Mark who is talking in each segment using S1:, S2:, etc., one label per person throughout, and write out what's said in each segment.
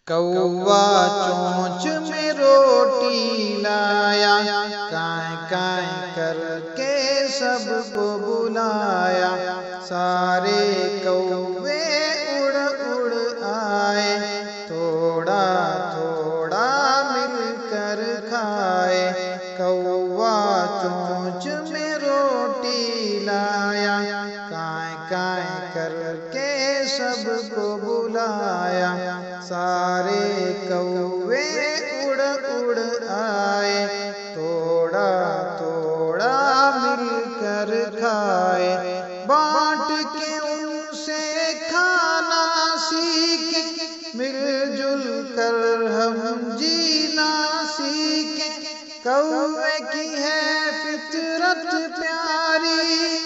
S1: کوا چونچ میں روٹی لایا، کائیں کائیں کر کے سب کو بلایا، سارے کوے اڑ اڑ آئے، تھوڑا تھوڑا مل کر کھائے۔ کوا چونچ میں روٹی لایا، کائیں کائیں کر کے سب کو بلایا، سارے کوے اڑ اڑ آئے، تھوڑا تھوڑا مل کر کھائے۔ بانٹ کے ان سے کھانا سیکھیں، مل جل کر ہم جینا سیکھیں۔ کوے کی ہے فطرت پیاری،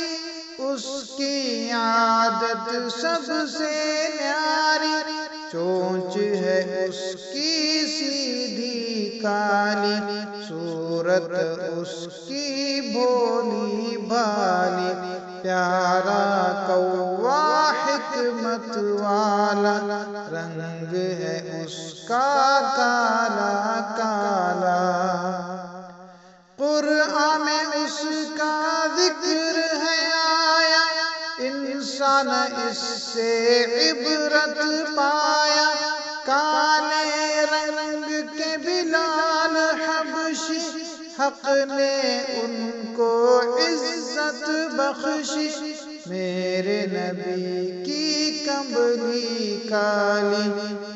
S1: اس کی عادت سب سے نیاری، چونچ ہے اس کی سیدھی کالی، صورت اس کی بھولی بھالی، پیارا کوا حکمت والا، رنگ ہے اس کا کالا کالا۔ قرآن میں اس کا ذکر ہے آیا، انسان اس سے عبرت پایا۔ کالے رنگ کے بلال حبشی، حق نے ان کو عزت بخشی، میرے نبی کی کمبلی کالی،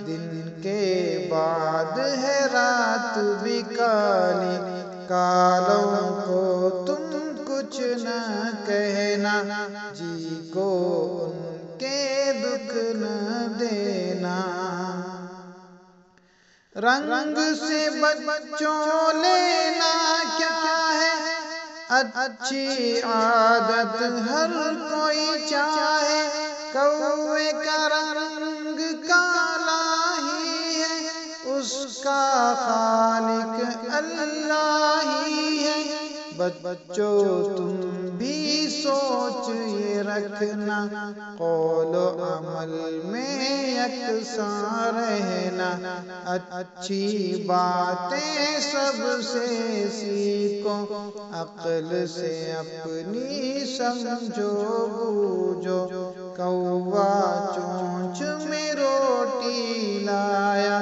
S1: دن کے بعد ہے رات بھی کالی۔ کالوں کو تم کچھ نہ کہنا، جی کو ان کے دکھ نہ دینا۔ رنگ سے بچوں لینا کیا ہے، اچھی عادت ہر کوئی چاہے۔ کوے کا رنگ کالا ہی ہے، اس کا خالق اللہ ہی ہے۔ بچوں تم بھی سوچ یہ رکھنا، قول و عمل میں یکساں رہنا، اچھی باتیں سب سے سیکھو، عقل سے اپنی سمجھو بوجھو۔ کوا چونچ میں روٹی لایا،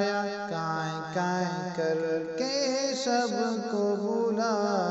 S1: کائیں کائیں کر کے سب کو بلایا۔